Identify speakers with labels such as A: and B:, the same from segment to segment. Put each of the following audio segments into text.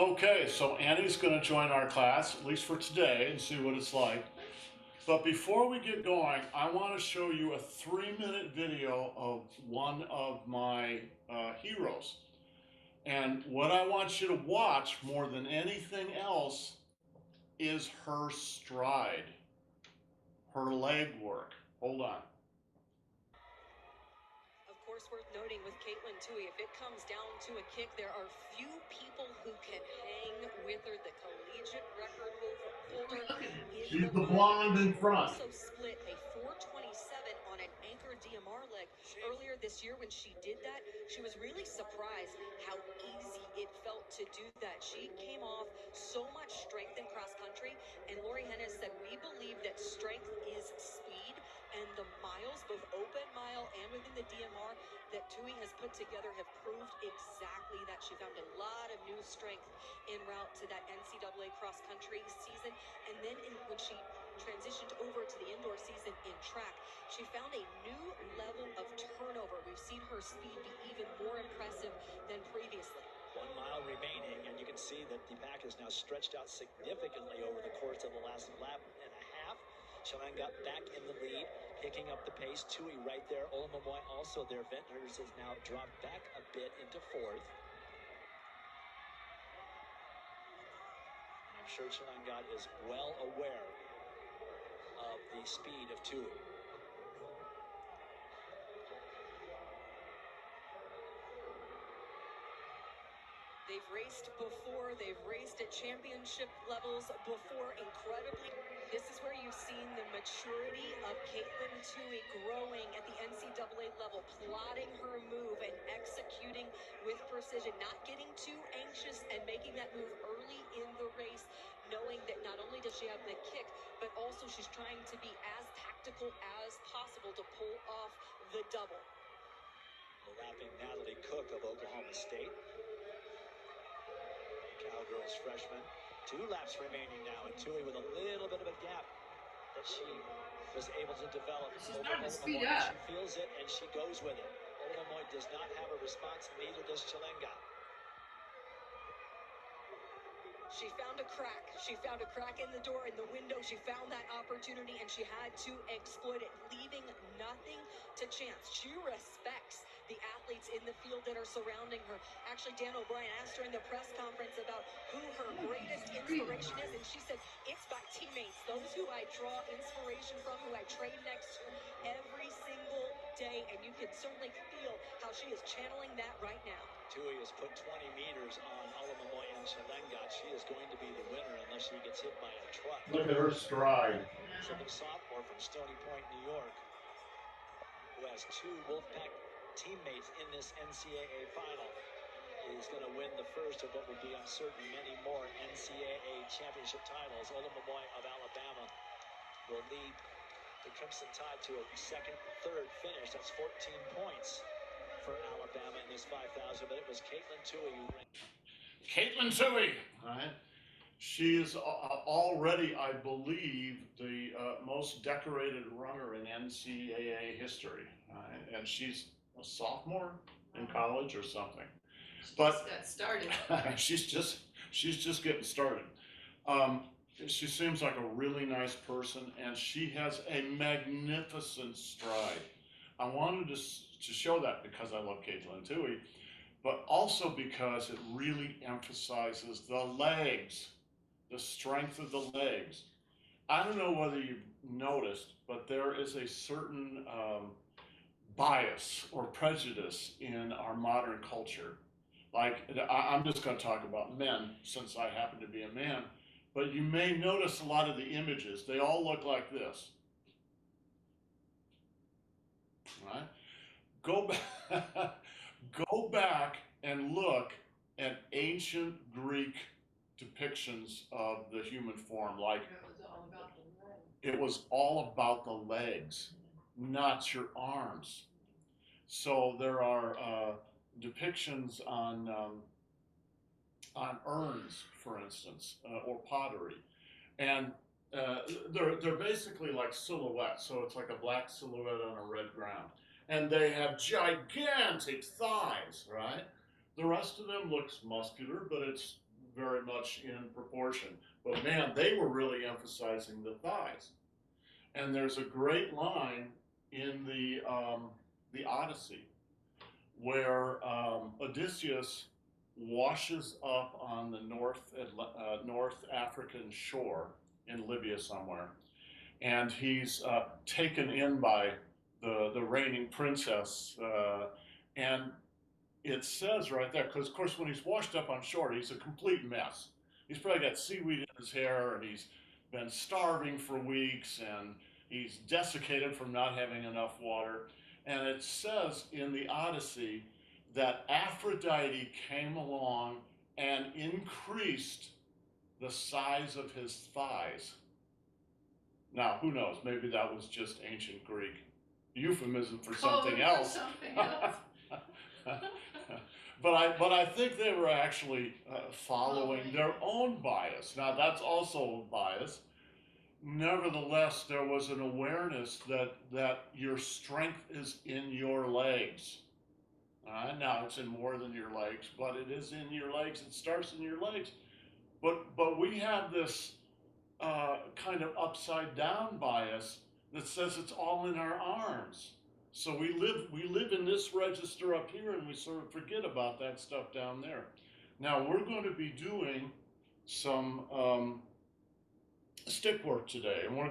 A: Okay, so Annie's going to join our class, at least for today, and see what it's like. But before we get going, I want to show you a 3-minute video of one of my heroes. And what I want you to watch more than anything else is her stride, her leg work. Hold on.
B: Of course, worth noting with Caitlin Tui, if it comes down to a kick, there are few people who can hang with her. The collegiate record holder
A: She's the blonde in front.
B: Also split a 427 on an anchor DMR leg. Earlier this year when she did that, she was really surprised how easy it felt to do that. She came off so much strength in cross country, and Lori Hennis said, we believe that strength is speed, and the miles, both open mile and within the DMR, that Tui has put together have proved exactly that. She found a lot of new strength en route to that NCAA cross country season, and then when she transitioned over to the indoor season in track, she found a new level of turnover. We've seen her speed be even more impressive than previously.
C: 1 mile remaining, and you can see that the pack is now stretched out significantly over the course of the last lap and a half. Chelan got back in the lead, picking up the pace. Tui right there. Olamomoy also there. Ventners has now dropped back a bit into fourth. I'm sure Chelan is well aware of the speed of Tui.
B: They've raced before, they've raced at championship levels before. Incredibly, this is where you've seen the maturity of Caitlin Tui growing at the NCAA level, plotting her move and executing with precision, not getting too anxious and making that move early in the race, knowing that not only does she have the kick, but also she's trying to be as tactical as possible to pull off the double.
C: Lapping Natalie Cook of Oklahoma State. Cowgirls freshman. 2 laps remaining now, and Tui with a little bit of a gap that she was able to develop.
D: She's starting to speed up.
C: She feels it and she goes with it. Olamomoy does not have a response, neither does Chelenga.
B: She found a crack. She found a crack in the door, in the window. She found that opportunity, and she had to exploit it, leaving nothing to chance. She respects the athletes in the field that are surrounding her. Actually, Dan O'Brien asked her in the press conference about who her greatest inspiration is, and she said, it's my teammates, those who I draw inspiration from, who I train next to every single day, and you can certainly feel how she is channeling that right now.
C: Tui has put 20 meters on Olamomoy and Chelenga. She is going to be the winner unless she gets hit by a truck.
A: Look at her stride.
C: So the sophomore from Stony Point, New York, who has 2 Wolfpack teammates in this NCAA final, is going to win the first of what will be, I'm certain, many more NCAA championship titles. Olamomoy of Alabama will lead the Crimson Tide to a second, third finish. That's 14 points for Alabama in this 5,000, but it was Caitlin Tui who ran.
A: Caitlin Tui, right? She is already, I believe, the most decorated runner in NCAA history, right? And she's a sophomore in college or something.
D: But got started.
A: she's just getting started. She seems like a really nice person, and she has a magnificent stride. I wanted to show that because I love Caitlin Tui, but also because it really emphasizes the legs, the strength of the legs. I don't know whether you've noticed, but there is a certain bias or prejudice in our modern culture. Like, I'm just going to talk about men since I happen to be a man, but you may notice a lot of the images. They all look like this. Right? Go back and look at ancient Greek depictions of the human form. Like, it was all about the legs, not your arms. So there are depictions on urns, for instance, or pottery, and they're basically like silhouettes. So it's like a black silhouette on a red ground. And they have gigantic thighs, right? The rest of them looks muscular, but it's very much in proportion. But man, they were really emphasizing the thighs. And there's a great line in the Odyssey where Odysseus washes up on the North African shore in Libya somewhere, and he's taken in by the reigning princess, and it says right there, because of course when he's washed up on shore, he's a complete mess. He's probably got seaweed in his hair, and he's been starving for weeks, and he's desiccated from not having enough water. And it says in the Odyssey that Aphrodite came along and increased the size of his thighs. Now, who knows? Maybe that was just ancient Greek euphemism for something else.
D: Something else.
A: But I think they were actually following their own bias. Now, that's also a bias. Nevertheless, there was an awareness that your strength is in your legs. Now, it's in more than your legs, but it is in your legs. It starts in your legs. But we have this kind of upside down bias that says it's all in our arms. So we live in this register up here, and we sort of forget about that stuff down there. Now we're going to be doing some stick work today, and we're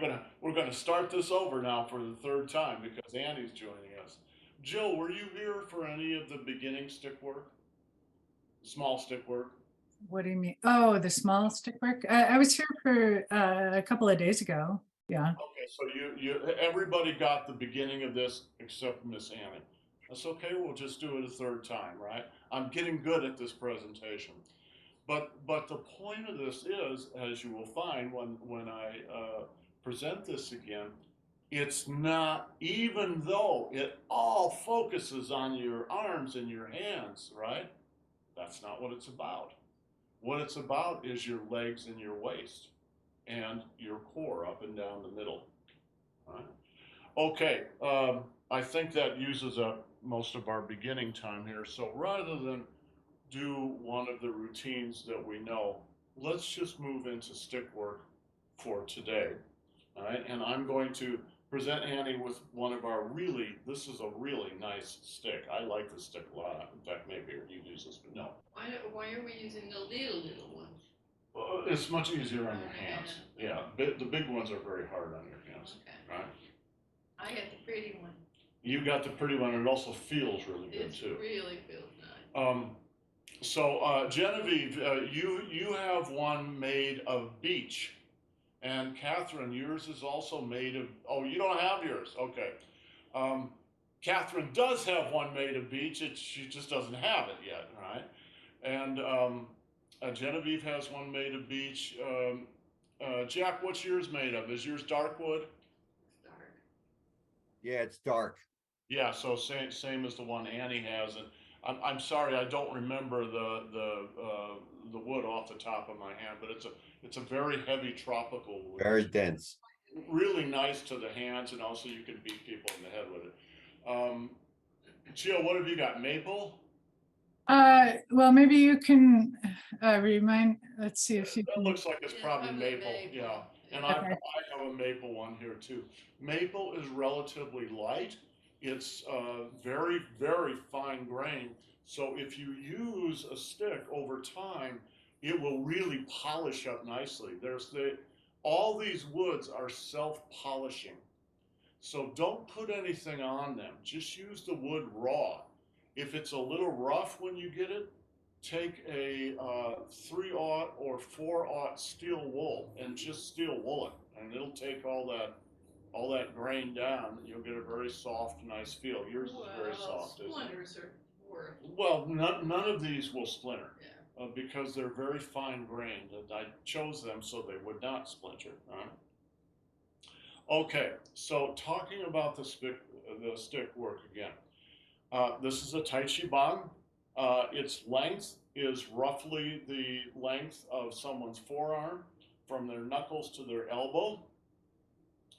A: gonna start this over now for the third time because Andy's joining us. Jill, were you here for any of the beginning stick work, small stick work?
E: What do you mean? Oh, the small stick work? I was here for a couple of days ago. Yeah.
A: Okay, so everybody got the beginning of this except Miss Annie. That's okay. We'll just do it a third time, right? I'm getting good at this presentation. But the point of this is, as you will find when I present this again, it's not, even though it all focuses on your arms and your hands, right? That's not what it's about. What it's about is your legs and your waist and your core up and down the middle. All right. Okay, I think that uses up most of our beginning time here. So rather than do one of the routines that we know, let's just move into stick work for today. All right, and I'm going to present Annie with one of our this is a really nice stick. I like this stick a lot. In fact, maybe you use this, but no.
D: Why are we using the little ones?
A: It's much easier on your hands. Yeah, the big ones are very hard on your hands.
D: Okay.
A: Right?
D: I got the pretty one.
A: You got the pretty one, and it also feels really good too.
D: It really feels nice.
A: So Genevieve, you have one made of beech, and Catherine, yours is also made of. Oh, you don't have yours. Okay. Catherine does have one made of beech. She just doesn't have it yet, right? And Genevieve has one made of beech. Jack, what's yours made of? Is yours dark wood?
D: It's dark.
F: Yeah, it's dark.
A: Yeah, so same as the one Annie has, and I'm sorry I don't remember the wood off the top of my hand, but it's a very heavy tropical wood.
F: Very dense.
A: Really nice to the hands, and also you can beat people in the head with it. Jill, what have you got? Maple?
E: Well, maybe you can remind. Let's see if you
A: That
E: can.
A: looks like it's probably
D: probably
A: maple.
D: maple.
A: Yeah, and
E: Okay.
A: I have a maple one here too. Maple is relatively light. It's very, very fine grain. So if you use a stick over time, it will really polish up nicely. All these woods are self-polishing. So don't put anything on them. Just use the wood raw. If it's a little rough when you get it, take a 3/0 or 4/0 steel wool and just steel wool it, and it'll take all that grain down. You'll get a very soft, nice feel. Yours is very soft, isn't it?
D: Splinters are worth.
A: Well, none of these will splinter
D: Yeah.
A: because they're very fine grained. And I chose them so they would not splinter. Right? Okay, so talking about the stick work again. This is a TAIJI bang. Its length is roughly the length of someone's forearm from their knuckles to their elbow,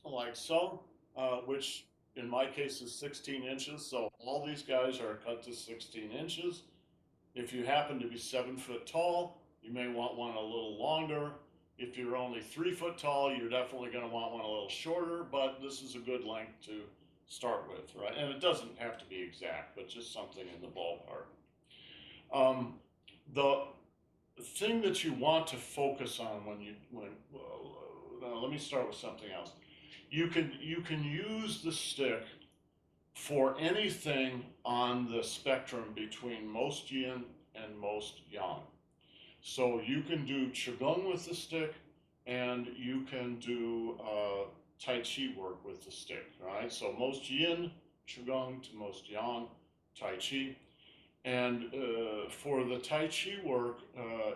A: like so, which in my case is 16 inches. So all these guys are cut to 16 inches. If you happen to be 7 foot tall, you You may want one a little longer. If you're only 3 foot tall, you're definitely going to want one a little shorter, but this is a good length to start with, right? And it doesn't have to be exact, but just something in the ballpark. The thing that you want to focus on let me start with something else. You can use the stick for anything on the spectrum between most yin and most yang. So you can do Qigong with the stick, and you can do TAIJI work with the stick, right? So most yin, Qigong, to most yang, TAIJI. And for the TAIJI work,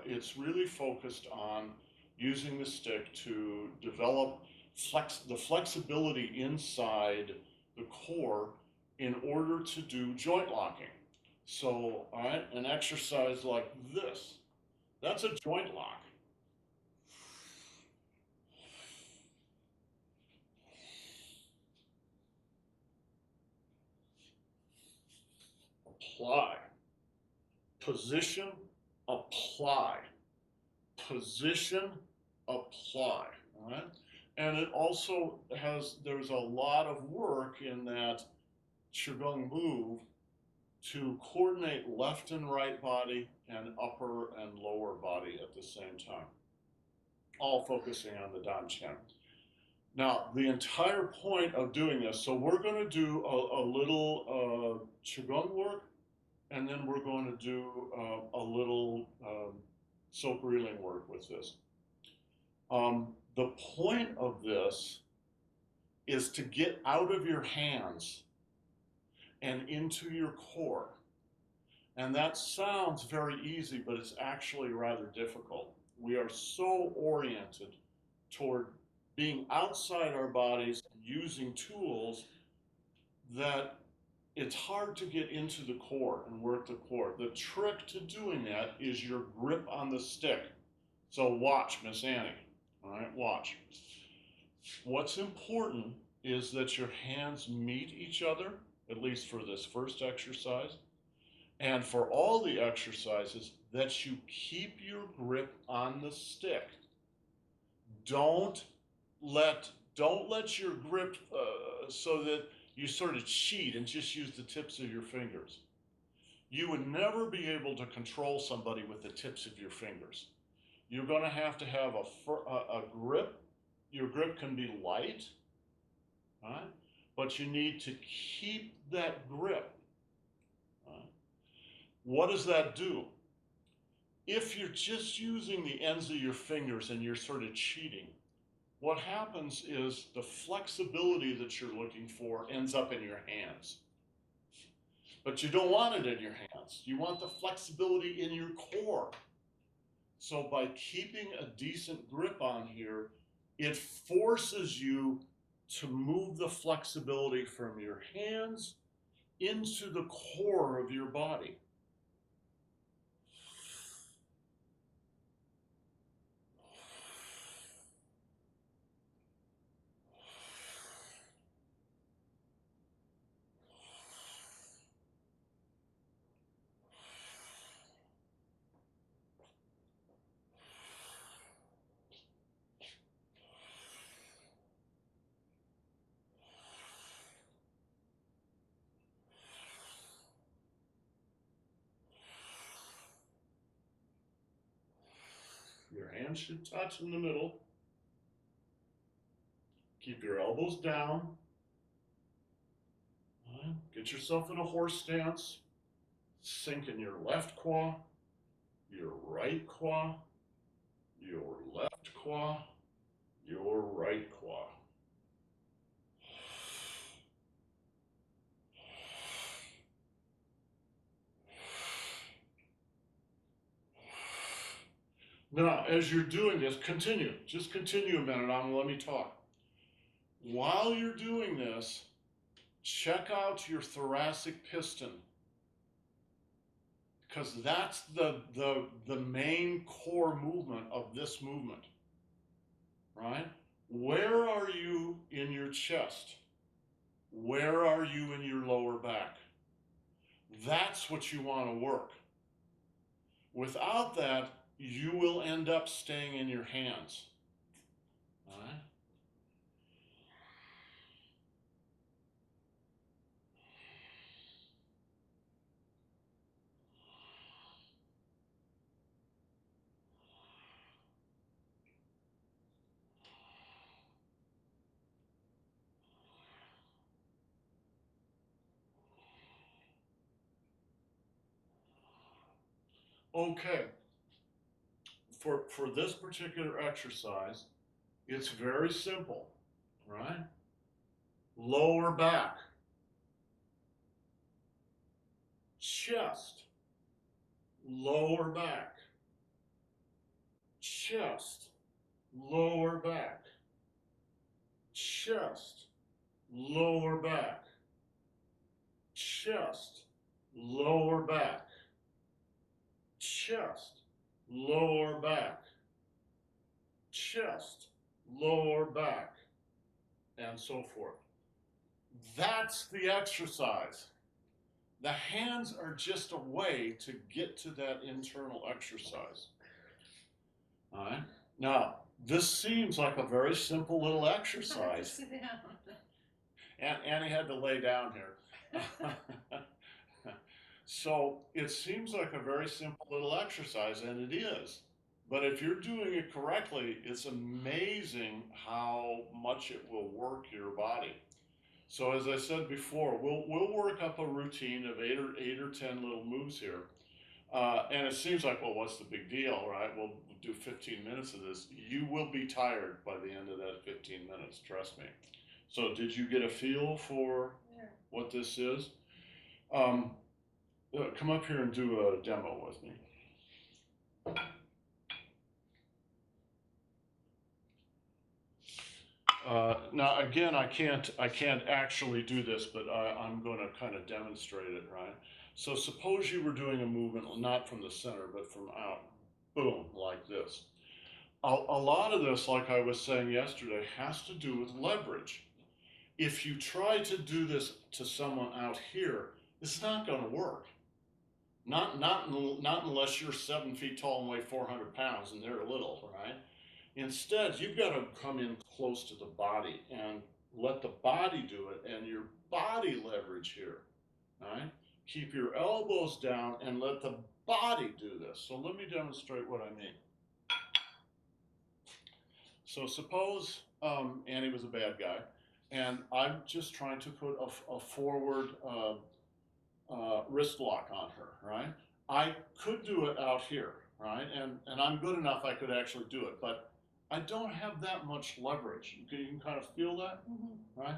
A: it's really focused on using the stick to develop the flexibility inside the core in order to do joint locking. So, all right, an exercise like this, that's a joint lock. Apply. Position, apply. Position, apply. All right? And it also there's a lot of work in that Qigong move to coordinate left and right body and upper and lower body at the same time, all focusing on the Danqian. Now, the entire point of doing this, so we're going to do a little Qigong work, and then we're going to do a little soap reeling work with this. The point of this is to get out of your hands and into your core. And that sounds very easy, but it's actually rather difficult. We are so oriented toward being outside our bodies and using tools that it's hard to get into the core and work the core. The trick to doing that is your grip on the stick. So watch, Miss Annie. All right, watch. What's important is that your hands meet each other, at least for this first exercise, and for all the exercises, that you keep your grip on the stick. Don't let your grip so that you sort of cheat and just use the tips of your fingers. You would never be able to control somebody with the tips of your fingers. You're going to have a grip. Your grip can be light, right? But you need to keep that grip. Right? What does that do? If you're just using the ends of your fingers and you're sort of cheating, what happens is the flexibility that you're looking for ends up in your hands. But you don't want it in your hands. You want the flexibility in your core. So by keeping a decent grip on here, it forces you to move the flexibility from your hands into the core of your body. Your hands should touch in the middle. Keep your elbows down. Get yourself in a horse stance. Sink in your left quad, your right quad, your left quad, your right quad. Now, as you're doing this, continue. Just continue a minute. Let me talk. While you're doing this, check out your thoracic piston, because that's the main core movement of this movement, right? Where are you in your chest? Where are you in your lower back? That's what you want to work. Without that, you will end up staying in your hands. All right? Okay. For this particular exercise, it's very simple, right? Lower back, chest, lower back, chest, lower back, chest, lower back, chest, lower back, chest, lower back, chest, lower back, and so forth. That's the exercise. The hands are just a way to get to that internal exercise. All right. Now, this seems like a very simple little exercise.
D: Sit down.
A: Annie had to lay down here. So it seems like a very simple little exercise, and it is. But if you're doing it correctly, it's amazing how much it will work your body. So as I said before, we'll work up a routine of eight or 10 little moves here. And it seems like, well, what's the big deal, right? We'll do 15 minutes of this. You will be tired by the end of that 15 minutes, trust me. So did you get a feel for what this is? Come up here and do a demo with me. Now again, I can't actually do this, but I'm going to kind of demonstrate it, right? So suppose you were doing a movement not from the center, but from out, boom, like this. A lot of this, like I was saying yesterday, has to do with leverage. If you try to do this to someone out here, it's not going to work. Not unless you're 7 feet tall and weigh 400 pounds and they're little, right? Instead, you've got to come in close to the body and let the body do it and your body leverage here, right? Keep your elbows down and let the body do this. So let me demonstrate what I mean. So suppose Annie was a bad guy and I'm just trying to put a forward wrist lock on her, right? I could do it out here, right? And I'm good enough I could actually do it, but I don't have that much leverage. You can kind of feel that, right?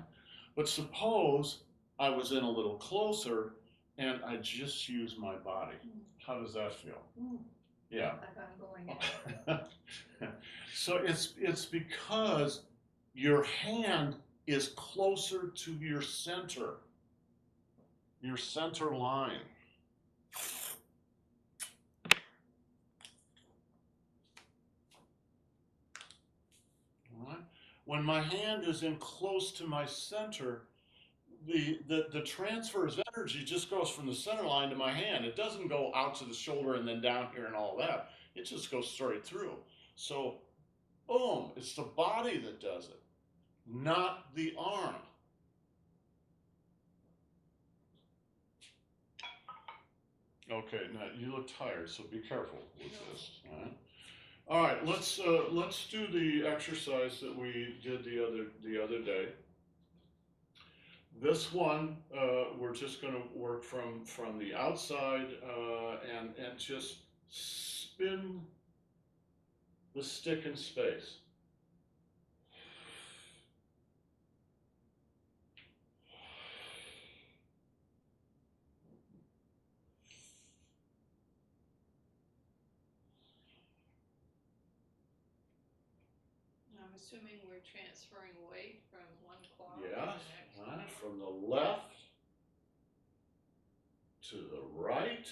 A: But suppose I was in a little closer and I just use my body. How does that feel? Yeah.
D: Like I'm going in.
A: So it's because your hand is closer to your center line. All right? When my hand is in close to my center, the transfer of energy just goes from the center line to my hand. It doesn't go out to the shoulder and then down here and all that. It just goes straight through. So, boom, it's the body that does it, not the arm. Okay, now you look tired, so be careful with this. All right, let's do the exercise that we did the other day. This one, we're just going to work from the outside and just spin the stick in space.
D: I'm assuming we're transferring weight from one claw to
A: Yeah,
D: the next.
A: from the left to the right,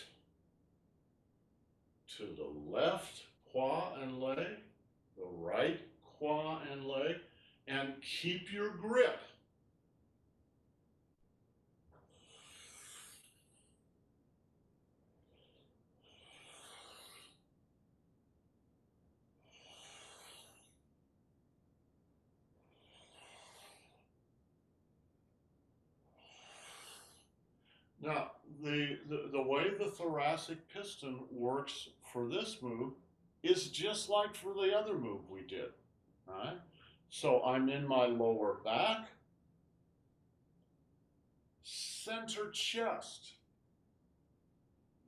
A: to the left quad and leg, the right quad and leg, and keep your grip. Now, the way the thoracic piston works for this move is just like for the other move we did, all right? So I'm in my lower back, center chest,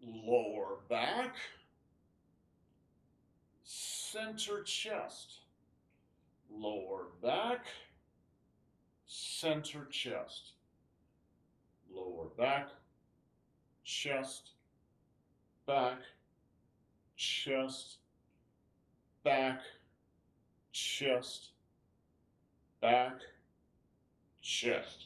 A: lower back, center chest, lower back, center chest, lower back, chest, back, chest, back, chest, back, chest.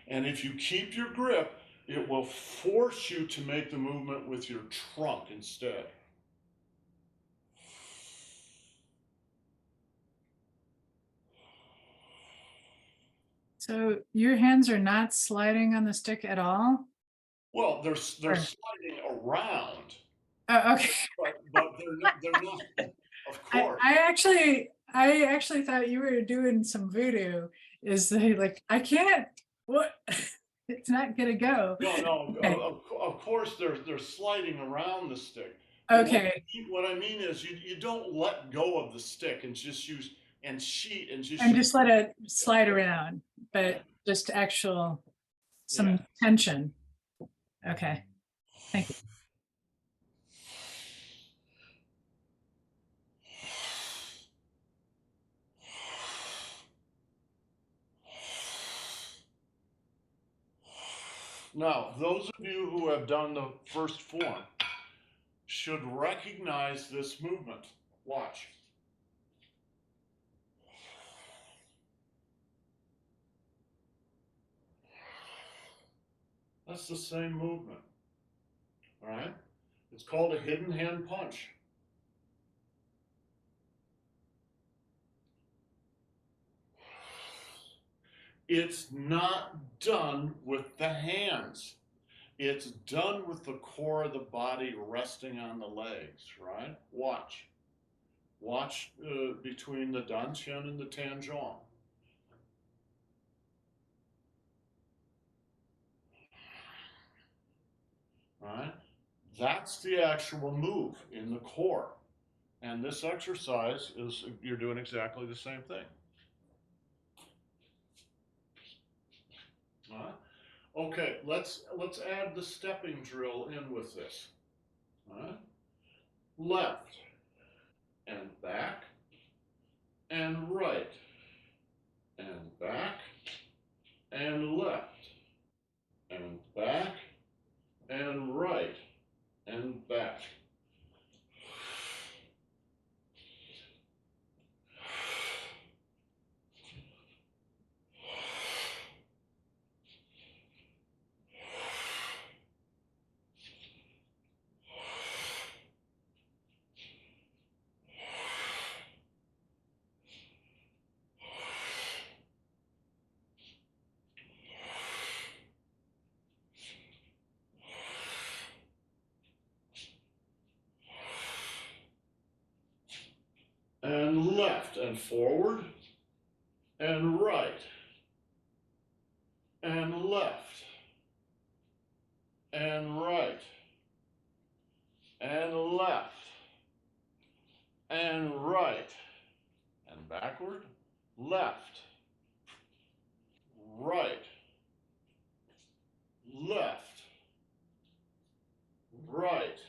A: And if you keep your grip, it will force you to make the movement with your trunk instead.
E: So your hands are not sliding on the stick at all?
A: Well, they're
E: Sure.
A: sliding around,
E: Oh, okay.
A: but they're not, of
E: I,
A: course.
E: I actually thought you were doing some voodoo. Is they like, I can't, what? It's not gonna go.
A: No,
E: Okay.
A: of course they're sliding around the stick.
E: Okay,
A: What I mean is you don't let go of the stick and just use and sheet and just
E: and
A: use,
E: just let it slide around, but just actual, some tension. Okay, thank you.
A: Now, those of you who have done the first form should recognize this movement. Watch. That's the same movement. All right? It's called a hidden hand punch. It's not done with the hands. It's done with the core of the body resting on the legs, right? Watch. Watch between the dantian and the tanjong. All right? That's the actual move in the core. And this exercise is, you're doing exactly the same thing. All right? Okay, let's add the stepping drill in with this. All right? Left and back and right and back and left and back and right and back. And left and forward and right and left and right and left and right and backward, left, right, left, right,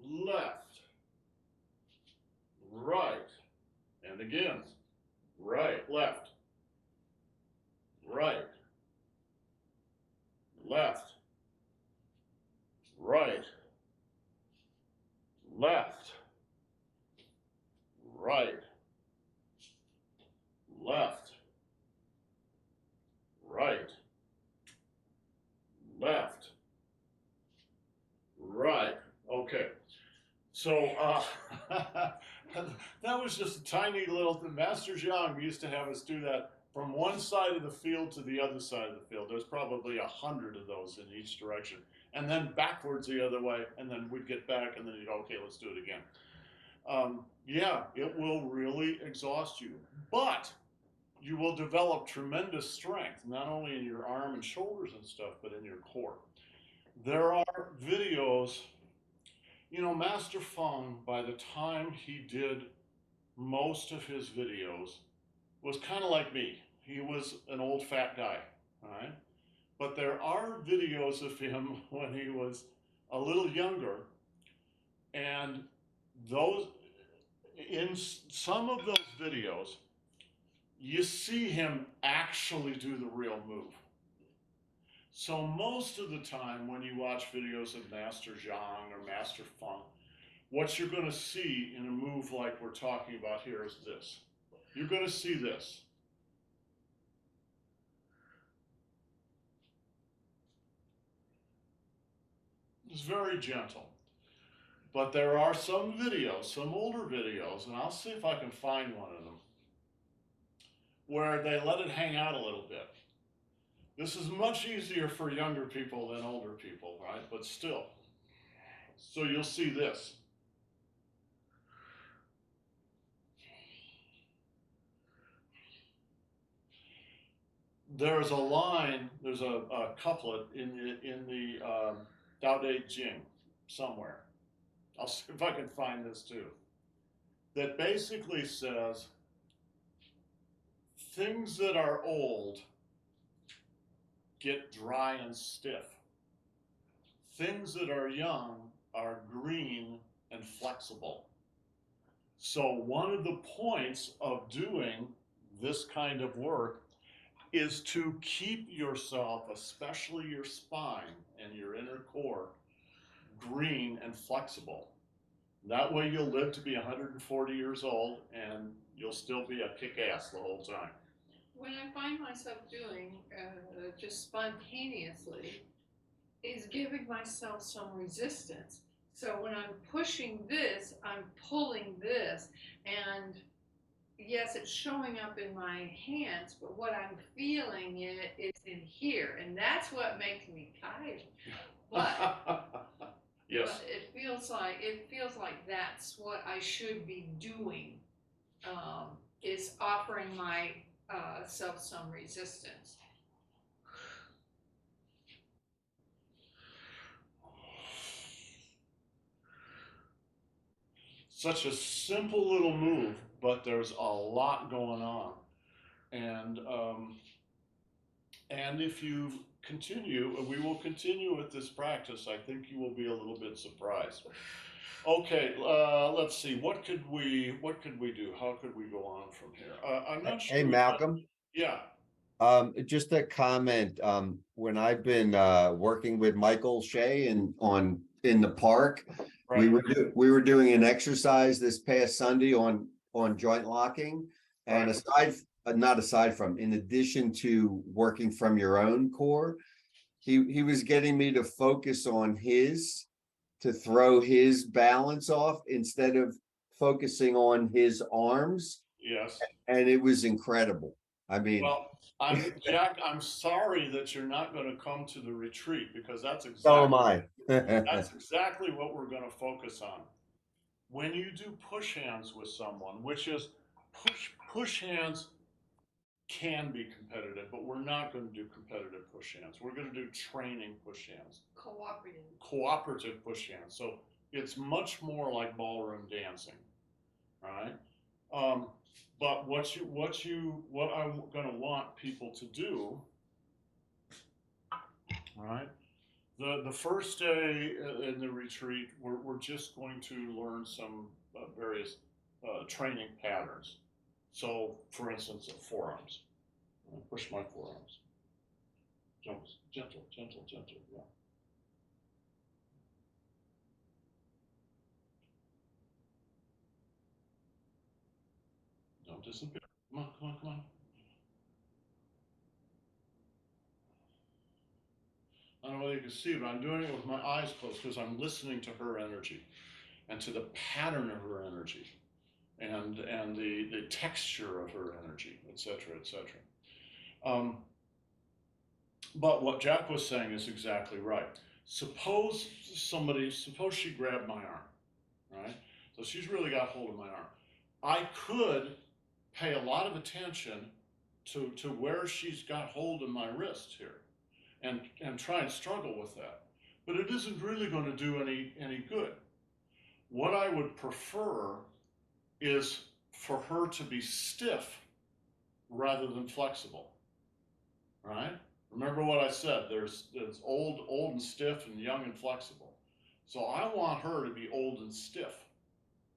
A: left, right, and again, right, left, right, left, right, left, right, left, right, left, right. Okay. So that was just a tiny little thing. Master Zhang used to have us do that from one side of the field to the other side of the field. There's probably 100 of those in each direction. And then backwards the other way, and then we'd get back, and then you'd go, okay, let's do it again. Yeah, it will really exhaust you. But you will develop tremendous strength, not only in your arm and shoulders and stuff, but in your core. There are videos, you know, Master Feng, by the time he did most of his videos, was kind of like me. He was an old fat guy, all right? But there are videos of him when he was a little younger, and those, in some of those videos, you see him actually do the real move. So most of the time when you watch videos of Master Zhang or Master Feng, what you're going to see in a move like we're talking about here is this. You're going to see this. It's very gentle. But there are some videos, some older videos, and I'll see if I can find one of them, where they let it hang out a little bit. This is much easier for younger people than older people, right? But still. So you'll see this. There's a line, there's a couplet in the Tao Te Ching somewhere. I'll see if I can find this too. That basically says, things that are old get dry and stiff. Things that are young are green and flexible. So one of the points of doing this kind of work is to keep yourself, especially your spine and your inner core, green and flexible. That way you'll live to be 140 years old and you'll still be a kick-ass the whole time.
D: When I find myself doing just spontaneously, is giving myself some resistance. So when I'm pushing this, I'm pulling this, and yes, it's showing up in my hands, but what I'm feeling is in here, and that's what makes me tired. But
A: yes,
D: but it feels like that's what I should be doing. Is offering my self some resistance.
A: such a simple little move, but there's a lot going on, and if you continue, we will continue with this practice. I think you will be a little bit surprised. Okay, let's see. What could we do? How could we go on from here? I'm not sure.
F: Hey, Malcolm,
A: Yeah.
F: just a comment. When I've been working with Michael Shea in the park, we
A: Right.
F: were doing an exercise this past Sunday on joint locking, and
A: Right.
F: not aside from, in addition to working from your own core, he was getting me to focus on to throw his balance off instead of focusing on his arms,
A: Yes.
F: and it was incredible. I mean,
A: Well, Jack, I'm sorry that you're not going to come to the retreat, because
F: so am I.
A: that's exactly what we're going to focus on. When you do push hands with someone, which is push hands can be competitive, but we're not going to do competitive push hands. We're going to do training push hands. Cooperative push hands. So it's much more like ballroom dancing, right? But what I'm going to want people to do, right? The first day in the retreat, we're just going to learn some various training patterns. So, for instance, forearms. Push my forearms. Jumps, gentle, gentle, gentle. Yeah. Don't disappear. Come on, come on, come on. I don't know whether you can see, but I'm doing it with my eyes closed because I'm listening to her energy and to the pattern of her energy and the texture of her energy, etc., etc. But what Jack was saying is exactly right. Suppose she grabbed my arm, right? So she's really got hold of my arm. I could pay a lot of attention to where she's got hold of my wrist here, and try and struggle with that. But it isn't really going to do any good. What I would prefer is for her to be stiff rather than flexible, right? Remember what I said, there's old and stiff and young and flexible. So I want her to be old and stiff,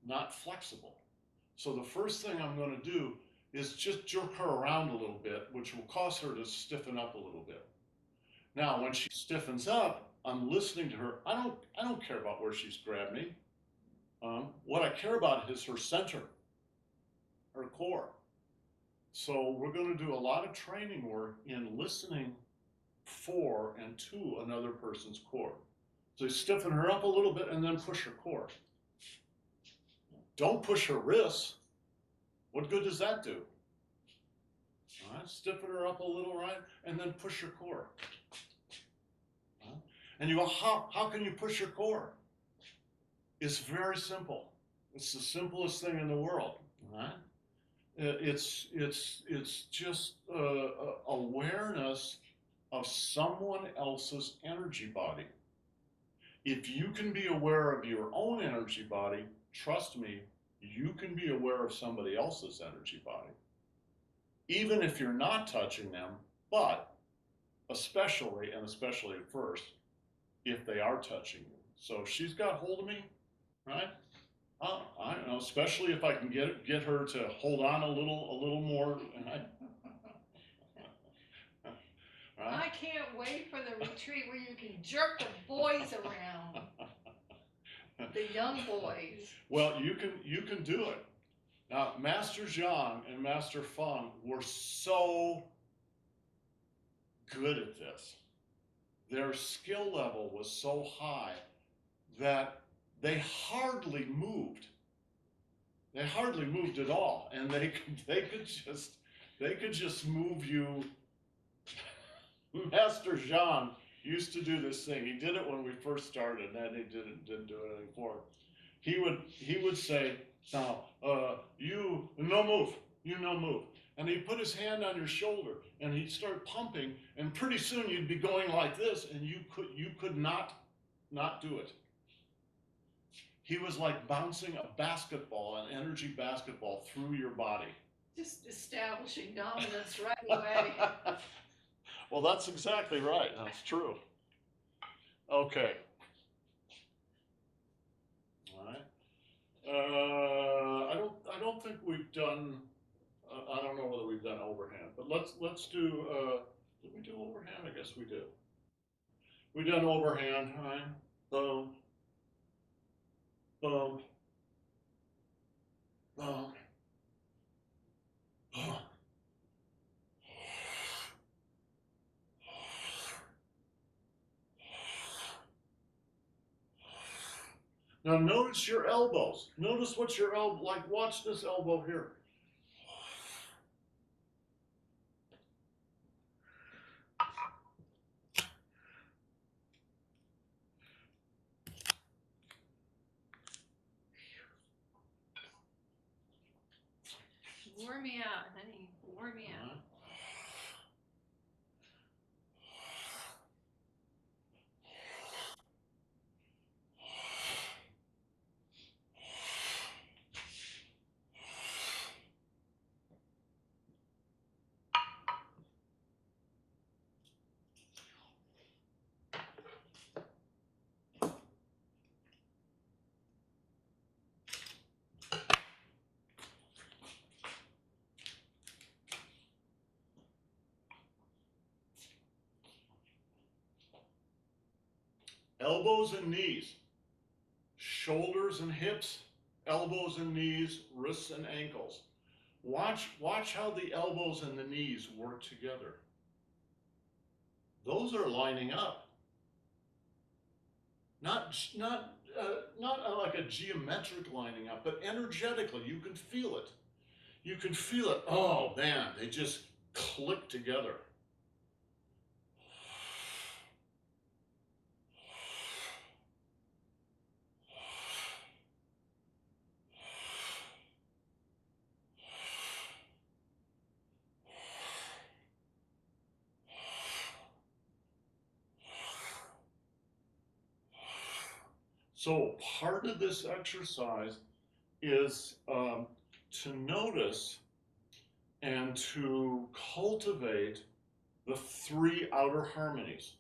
A: not flexible. So the first thing I'm going to do is just jerk her around a little bit, which will cause her to stiffen up a little bit. Now, when she stiffens up, I'm listening to her. I don't care about where she's grabbed me. What I care about is her center, her core. So we're going to do a lot of training work in listening for and to another person's core. So you stiffen her up a little bit and then push her core. Don't push her wrists. What good does that do? All right, stiffen her up a little, right? And then push her core. And you go, how can you push your core? It's very simple. It's the simplest thing in the world, right? It's just awareness of someone else's energy body. If you can be aware of your own energy body, trust me, you can be aware of somebody else's energy body. Even if you're not touching them, but especially at first, if they are touching you. So if she's got hold of me, right? I don't know, especially if I can get her to hold on a little more. And right?
D: I can't wait for the retreat where you can jerk the boys around, the young boys.
A: Well, you can do it. Now, Master Zhang and Master Feng were so good at this. Their skill level was so high that they hardly moved. They hardly moved at all, and they could just move you. Master Zhang used to do this thing. He did it when we first started, and then he didn't do it anymore. He would say, "Now, you no move, you no move," and he'd put his hand on your shoulder, and he'd start pumping, and pretty soon you'd be going like this, and you could not do it. He was like bouncing a basketball, an energy basketball, through your body.
D: Just establishing dominance right away.
A: Well, that's exactly right. That's true. Okay. All right. I don't think we've done. I don't know whether we've done overhand, but let's do. Did we do overhand? I guess we did. We done overhand, right? Boom. Boom. Boom. Boom. Now notice your elbows. Notice what your elbow, like watch this elbow here.
D: Wore me out, honey. Wore me out.
A: Elbows and knees, shoulders and hips, elbows and knees, wrists and ankles. Watch how the elbows and the knees work together. Those are lining up. Not like a geometric lining up, but energetically, you can feel it. You can feel it. Oh man, they just click together. So part of this exercise is to notice and to cultivate the three outer harmonies,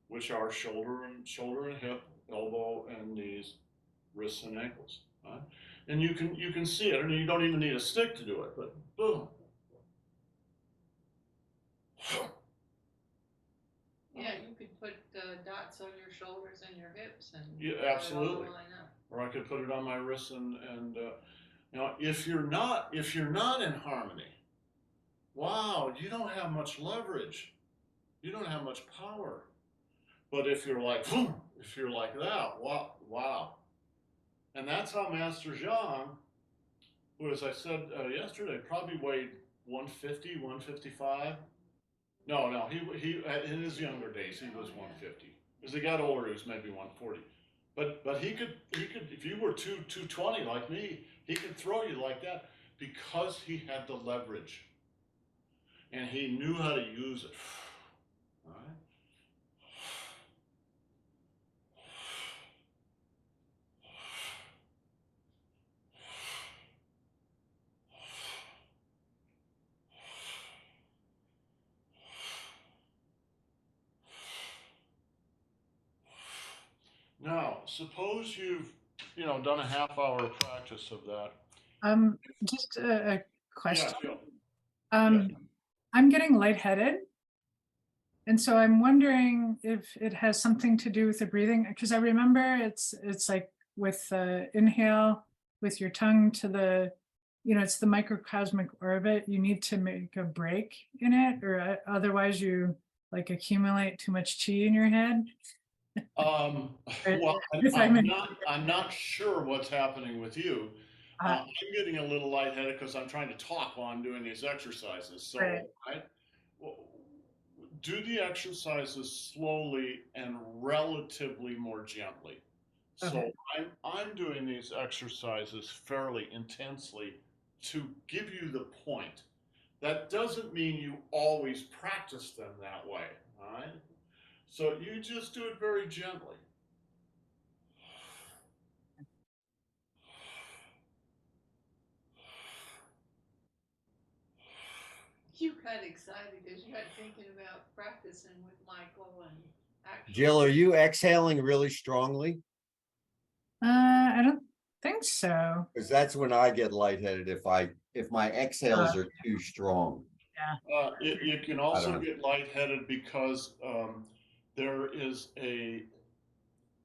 A: which are shoulder and hip, elbow and knees, wrists and ankles. Right? And you can see it, and you don't even need a stick to do it, but boom.
D: Yeah, you could put dots on your shoulders and your hips and
A: Yeah,
D: let it all
A: absolutely.
D: line up.
A: Or I could put it on my wrists and you know, if you're not in harmony, wow, you don't have much leverage. You don't have much power. But if you're like, if you're like that, wow, wow. And that's how Master Zhang, who, as I said yesterday, probably weighed 150, 155. No, he in his younger days he was 150. As he got older, he was maybe 140. But he could if you were 220 like me, he could throw you like that because he had the leverage and he knew how to use it. All right. Now, suppose you've, done a half-hour practice of that.
E: Just a
A: Yeah,
E: question.
A: Jill.
E: Um, I'm getting lightheaded. And so I'm wondering if it has something to do with the breathing, because I remember it's like with inhale with your tongue to the, it's the microcosmic orbit. You need to make a break in it, or otherwise you like accumulate too much chi in your head.
A: Well,
E: If I'm in,
A: I'm not sure what's happening with you.
E: uh,
A: I'm getting a little lightheaded because I'm trying to talk while I'm doing these exercises. So
E: right.
A: well, do the exercises slowly and relatively more gently. So
E: Okay.
A: I'm doing these exercises fairly intensely to give you the point. That doesn't mean you always practice them that way, all right? So you just do it very gently.
D: You got excited as you got thinking about practicing with Michael and actually.
F: Jill, are you exhaling really strongly?
E: I don't think so.
F: Because that's when I get lightheaded if my exhales are too strong.
A: You can also get lightheaded because there is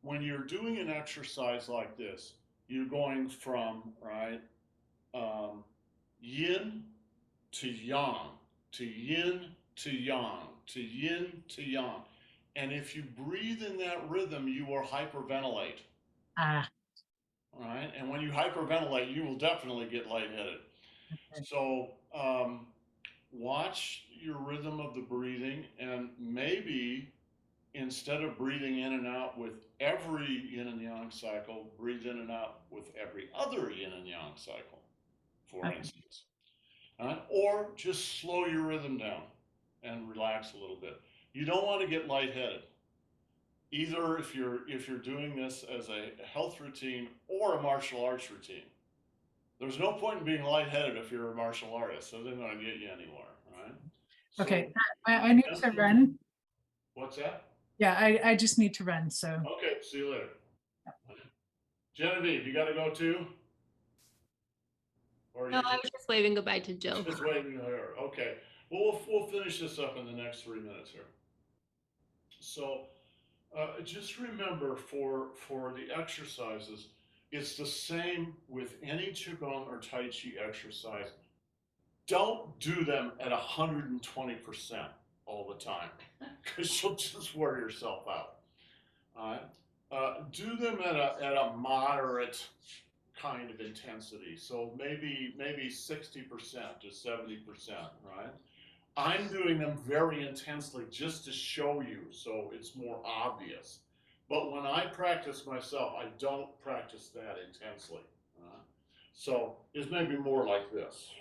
A: when you're doing an exercise like this, you're going from, right, yin to yang, to yin to yang, to yin to yang. And if you breathe in that rhythm, you will hyperventilate.
E: Ah,
A: All right. And when you hyperventilate, you will definitely get lightheaded. So watch your rhythm of the breathing, and maybe instead of breathing in and out with every yin and yang cycle, breathe in and out with every other yin and yang cycle, for
E: okay.
A: instance. Or just slow your rhythm down and relax a little bit. You don't want to get lightheaded. Either if you're doing this as a health routine or a martial arts routine. There's no point in being lightheaded if you're a martial artist. So they're not going to get you anywhere, right?
E: Okay.
A: So,
E: I need to run.
A: What's that?
E: Yeah, I just need to run. So
A: Okay, see you later. Genevieve, you got to go too? Or
G: No, I was just waving goodbye to Jill.
A: just waiting to her? Okay. Well, we'll finish this up in the next 3 minutes here. So just remember for the exercises, it's the same with any Qigong or Tai Chi exercise. Don't do them at 120% all the time because you'll just wear yourself out. All right. Do them at a moderate kind of intensity. So maybe 60% to 70%, right? I'm doing them very intensely just to show you so it's more obvious. But when I practice myself, I don't practice that intensely. So it's maybe more like this.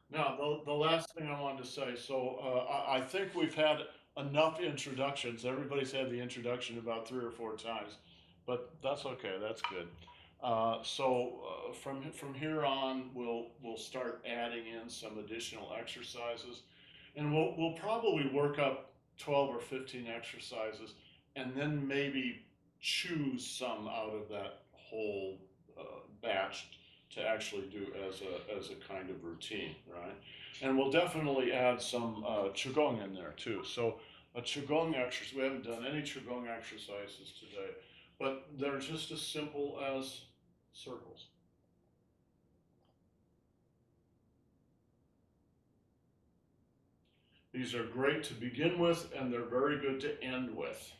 A: Now, the last thing I wanted to say, so I think we've had enough introductions. Everybody's had the introduction about 3 or 4 times, but that's okay. That's good. From here on, we'll start adding in some additional exercises, and we'll probably work up 12 or 15 exercises, and then maybe choose some out of that whole batch to actually do as a kind of routine, right? And we'll definitely add some Qigong in there too. So a Qigong exercise, we haven't done any Qigong exercises today, but they're just as simple as circles. These are great to begin with, and they're very good to end with.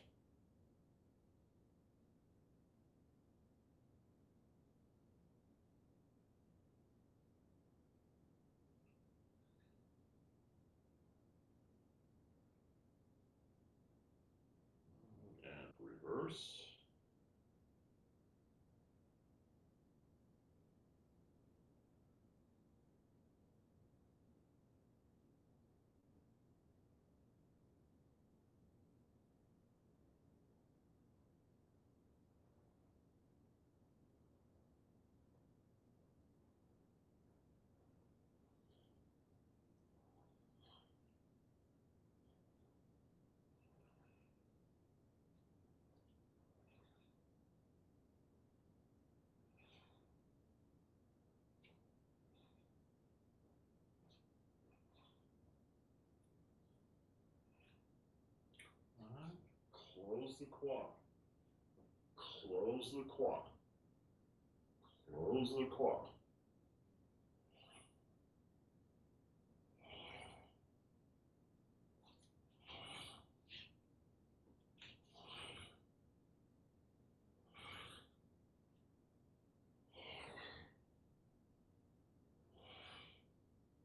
A: And reverse. Close the quad. Close the quad. Close the quad.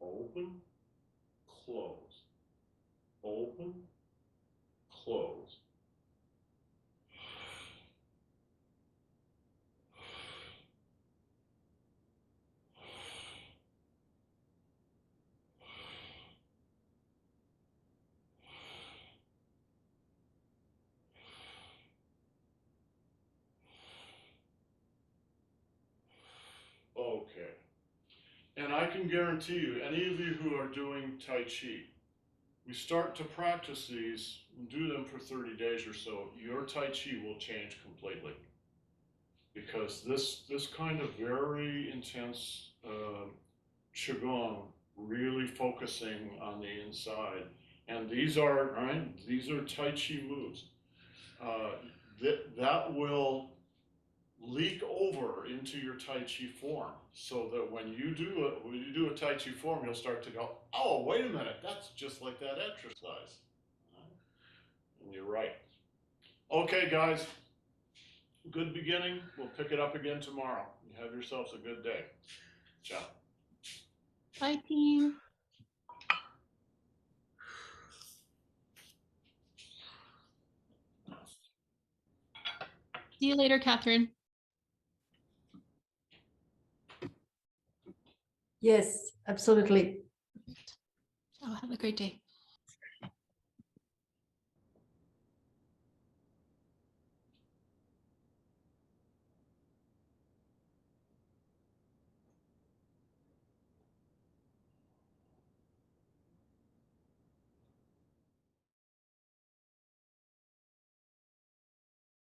A: Open, close. Open, close. Okay. And I can guarantee you, any of you who are doing Tai Chi, we start to practice these and do them for 30 days or so, your Tai Chi will change completely. Because this kind of very intense Qigong, really focusing on the inside, and these are, right, these are Tai Chi moves, that will leak over into your Tai Chi form, so that when you do a Tai Chi form, you'll start to go, oh, wait a minute, that's just like that exercise. And you're right. Okay, guys, good beginning. We'll pick it up again tomorrow. You have yourselves a good day. Ciao.
G: Bye, team. See you later, Catherine.
H: Yes, absolutely.
G: Oh, have a great day.